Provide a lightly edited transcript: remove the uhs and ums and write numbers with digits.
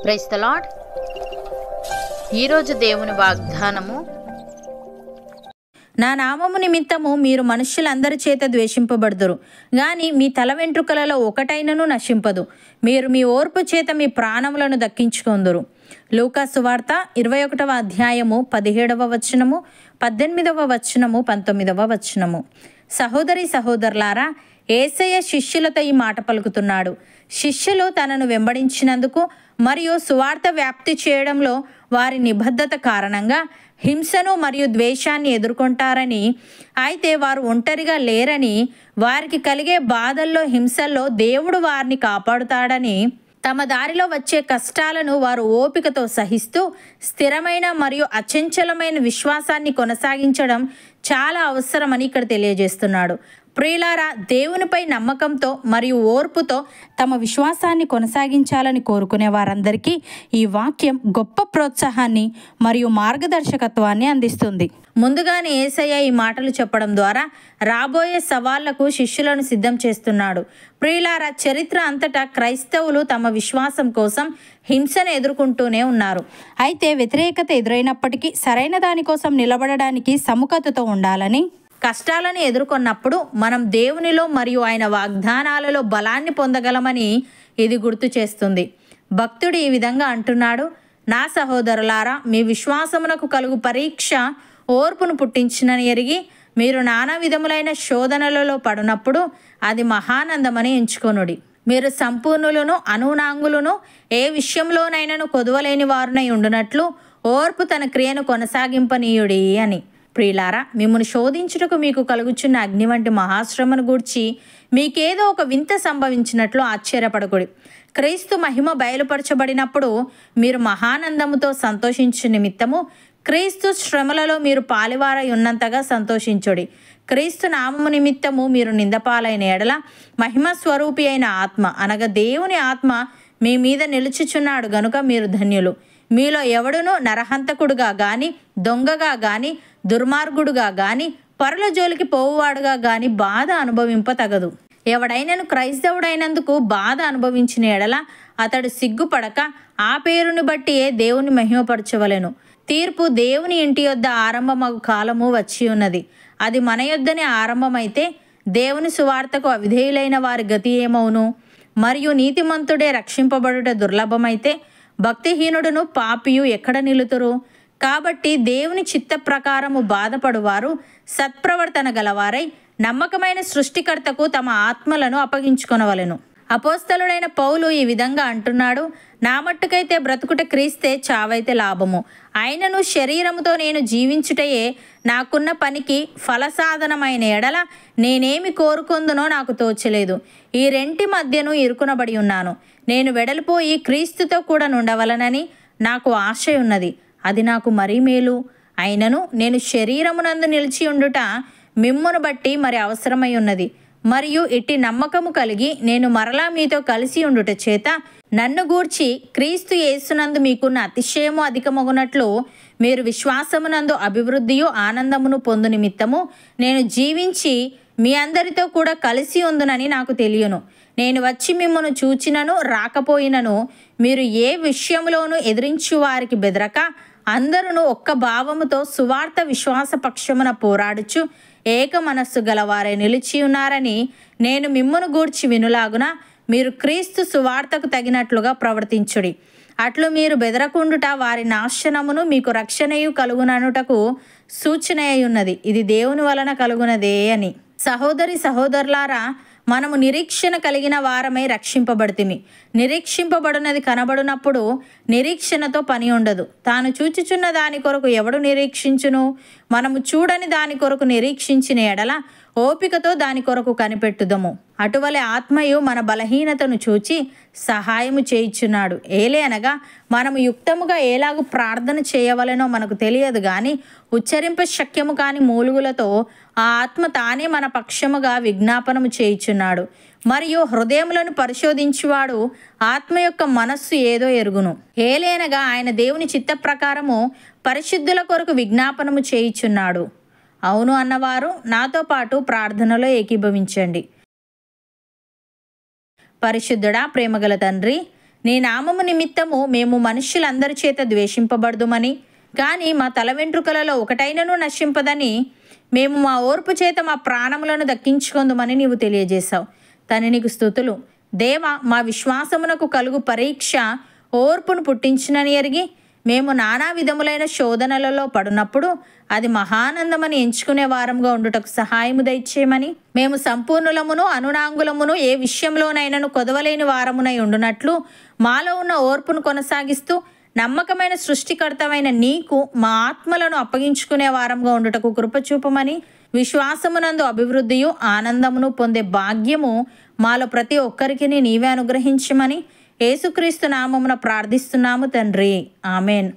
Praise the lord. ఈరోజు దేవుని వాగ్దానము, నా నామము నిమిత్తము మీరు మనుష్యులందరి చేత ద్వేషింపబడుదురు, గాని మీ తల వెంట్రుకలలో ఒకటైనను నశింపదు. మీరు మీ ఓర్పు చేత మీ ప్రాణములను దక్కించుకొందురు. లూకా సువార్త 21వ అధ్యాయము 17వ వచనము, 18వ వచనము, 19వ వచనము. సహోదరి సహోదరులారా, యేసయ్య శిష్యులతో ఈ మాట పలుకుతున్నాడు. శిష్యులు తనను వెంబడించినందుకు మరియు సువార్త వ్యాప్తి చేయడంలో వారి నిబద్ధత కారణంగా హింసను మరియు ద్వేషాన్ని ఎదుర్కొంటారని, అయితే వారు ఒంటరిగా లేరని, వారికి కలిగే బాధల్లో హింసల్లో దేవుడు వారిని కాపాడుతాడని, తమ దారిలో వచ్చే కష్టాలను వారు ఓపికతో సహిస్తూ స్థిరమైన మరియు అచంచలమైన విశ్వాసాన్ని కొనసాగించడం చాలా అవసరమని ఇక్కడ తెలియజేస్తున్నాడు. ప్రియులారా, దేవునిపై నమ్మకంతో మరియు ఓర్పుతో తమ విశ్వాసాన్ని కొనసాగించాలని కోరుకునే వారందరికీ ఈ వాక్యం గొప్ప ప్రోత్సాహాన్ని మరియు మార్గదర్శకత్వాన్ని అందిస్తుంది. ముందుగానే యేసయ్య ఈ మాటలు చెప్పడం ద్వారా రాబోయే సవాళ్లకు శిష్యులను సిద్ధం చేస్తున్నాడు. ప్రియులారా, చరిత్ర అంతటా క్రైస్తవులు తమ విశ్వాసం కోసం హింసను ఎదుర్కొంటూనే ఉన్నారు. అయితే వ్యతిరేకత ఎదురైనప్పటికీ సరైన దానికోసం నిలబడడానికి సముఖతతో ఉండాలని, కష్టాలను ఎదుర్కొన్నప్పుడు మనం దేవునిలో మరియు ఆయన వాగ్దానాలలో బలాన్ని పొందగలమని ఇది గుర్తు చేస్తుంది. భక్తుడు ఈ విధంగా అంటున్నాడు: నా సహోదరులారా, మీ విశ్వాసమునకు కలుగు పరీక్ష ఓర్పును పుట్టించినని ఎరిగి మీరు నానా విధములైన శోధనలలో పడినప్పుడు అది మహానందమని ఎంచుకొనుడి. మీరు సంపూర్ణులను అనూనాంగులను ఏ విషయంలోనైనాను కొదవలేని వారునై ఉండునట్లు ఓర్పు తన క్రియను కొనసాగింపనీయుడి అని. ప్రియులారా, మిమ్మల్ని శోధించుటకు మీకు కలుగుచున్న అగ్ని వంటి మహాశ్రమను గూర్చి మీకేదో ఒక వింత సంభవించినట్లు ఆశ్చర్యపడకుడి. క్రీస్తు మహిమ బయలుపరచబడినప్పుడు మీరు మహానందముతో సంతోషించు నిమిత్తము క్రీస్తు శ్రమలలో మీరు పాలివారై ఉన్నంతగా సంతోషించుడి. క్రీస్తు నామము నిమిత్తము మీరు నిందపాలైన ఎడల మహిమ స్వరూపి అయిన ఆత్మ అనగా దేవుని ఆత్మ మీ మీద నిలుచుచున్నాడు గనుక మీరు ధన్యులు. మీలో ఎవడునూ నరహంతకుడుగా గాని, దొంగగా గాని, దుర్మార్గుడుగా గాని, పరుల జోలికి పోవువాడుగా గాని బాధ అనుభవింపతగదు. ఎవడైనను క్రైస్తవుడైనందుకు బాధ అనుభవించిన ఎడల అతడు సిగ్గుపడక ఆ పేరుని బట్టియే దేవుని మహిమపరచవలెను. తీర్పు దేవుని ఇంటి యొద్ద ఆరంభమగు కాలము వచ్చి ఉన్నది. అది మన యొద్దనే ఆరంభమైతే దేవుని సువార్తకు అవిధేయులైన వారి గతి ఏమవును? మరియు నీతిమంతుడే రక్షింపబడుట దుర్లభమైతే భక్తిహీనుడును పాపియు ఎక్కడ నిలుతురు? కాబట్టి దేవుని చిత్త ప్రకారము బాధపడువారు సత్ప్రవర్తన గలవారై నమ్మకమైన సృష్టికర్తకు తమ ఆత్మలను అప్పగించుకొనవలెను. అపోస్తలుడైన పౌలు ఈ విధంగా అంటున్నాడు: నా మట్టుకైతే బ్రతుకుట క్రీస్తే, చావైతే లాభము. అయినను శరీరముతో నేను జీవించుటయే నాకున్న పనికి ఫలసాధనమైన ఎడల నేనేమి కోరుకొందునో నాకు తోచలేదు. ఈ రెంటి మధ్యను ఇరుకునబడి ఉన్నాను. నేను వెడలిపోయి క్రీస్తుతో కూడా నుండవలనని నాకు ఆశ ఉన్నది. అది నాకు మరీ మేలు. అయినను నేను శరీరమునందు నిలిచి ఉండుట మిమ్మును బట్టి మరి అవసరమై ఉన్నది. మరియు ఇట్టి నమ్మకము కలిగి నేను మరలా మీతో కలిసి ఉండుట చేత నన్ను గూర్చి క్రీస్తు యేసునందు మీకున్న అతిశయము అధికమగునట్లు మీరు విశ్వాసమునందు అభివృద్ధియు ఆనందమును పొందు నిమిత్తము నేను జీవించి మీ అందరితో కూడా కలిసి ఉందునని నాకు తెలియను. నేను వచ్చి మిమ్మను చూచినను రాకపోయినను మీరు ఏ విషయంలోనూ ఎదిరించు వారికి బెదరక అందరూ ఒక్క భావముతో సువార్త విశ్వాస పక్షమున పోరాడుచు ఏక మనస్సు గలవారై నిలిచి ఉన్నారని నేను మిమ్మును గూర్చి వినులాగున మీరు క్రీస్తు సువార్తకు తగినట్లుగా ప్రవర్తించుడి. అట్లు మీరు బెదరకుండుట వారి నాశనమును మీకు రక్షణయు కలుగుననుటకు సూచన అయి ఉన్నది. ఇది దేవుని వలన కలుగునదే అని. సహోదరి సహోదరులారా, మనము నిరీక్షణ కలిగిన వారమై రక్షింపబడితిమి. నిరీక్షింపబడినది కనబడినప్పుడు నిరీక్షణతో పని ఉండదు. తాను చూచుచున్న దాని కొరకు ఎవడు నిరీక్షించును? మనము చూడని దాని కొరకు నిరీక్షించిన ఎడల ఓపికతో దాని కొరకు కనిపెట్టుదము. అటువలే ఆత్మయు మన బలహీనతను చూచి సహాయము చేయుచున్నాడు. ఏలే మనము యుక్తముగా ఎలాగూ ప్రార్థన చేయవలెనో మనకు తెలియదు గాని ఉచ్చరింప శక్యము కాని మూలుగులతో ఆ ఆత్మ తానే మన పక్షముగా విజ్ఞాపనము చేయుచున్నాడు. మరియు హృదయములను పరిశోధించువాడు ఆత్మ యొక్క మనస్సు ఏదో ఎరుగును. ఏలేనగా ఆయన దేవుని చిత్త ప్రకారము పరిశుద్ధుల కొరకు విజ్ఞాపనము చేయుచున్నాడు. అవును అన్నవారు నాతో పాటు ప్రార్థనలో ఏకీభవించండి. పరిశుద్ధుడా, ప్రేమగల తండ్రి, నీ నామము నిమిత్తము మేము మనుష్యులందరి చేత ద్వేషింపబడదుమని, కానీ మా తల వెంట్రుకలలో ఒకటైనను నశింపదని మేము మా ఓర్పు చేత మా ప్రాణములను దక్కించుకుందుమని నీవు తెలియజేశావు. తని నీకు స్తుతులు. దేవ, మా విశ్వాసమునకు కలుగు పరీక్ష ఓర్పును పుట్టించినని ఎరిగి మేము నానా విధములైన శోధనలలో పడినప్పుడు అది మహానందమని ఎంచుకునే వారంగా ఉండుటకు సహాయము దయచేయమని, మేము సంపూర్ణులమును అనునాంగులమును ఏ విషయంలోనైనాను కొదవలేని వారమునై ఉండునట్లు మాలో ఉన్న ఓర్పును కొనసాగిస్తూ నమ్మకమైన సృష్టికర్తమైన నీకు మా ఆత్మలను అప్పగించుకునే వారంగా ఉండుటకు కృప చూపమని, విశ్వాసమునందు అభివృద్ధియు ఆనందమును పొందే భాగ్యము మాలో ప్రతి ఒక్కరికి నీవే అనుగ్రహించమని యేసుక్రీస్తు నామమున ప్రార్థిస్తున్నాము తండ్రి. ఆమెన్.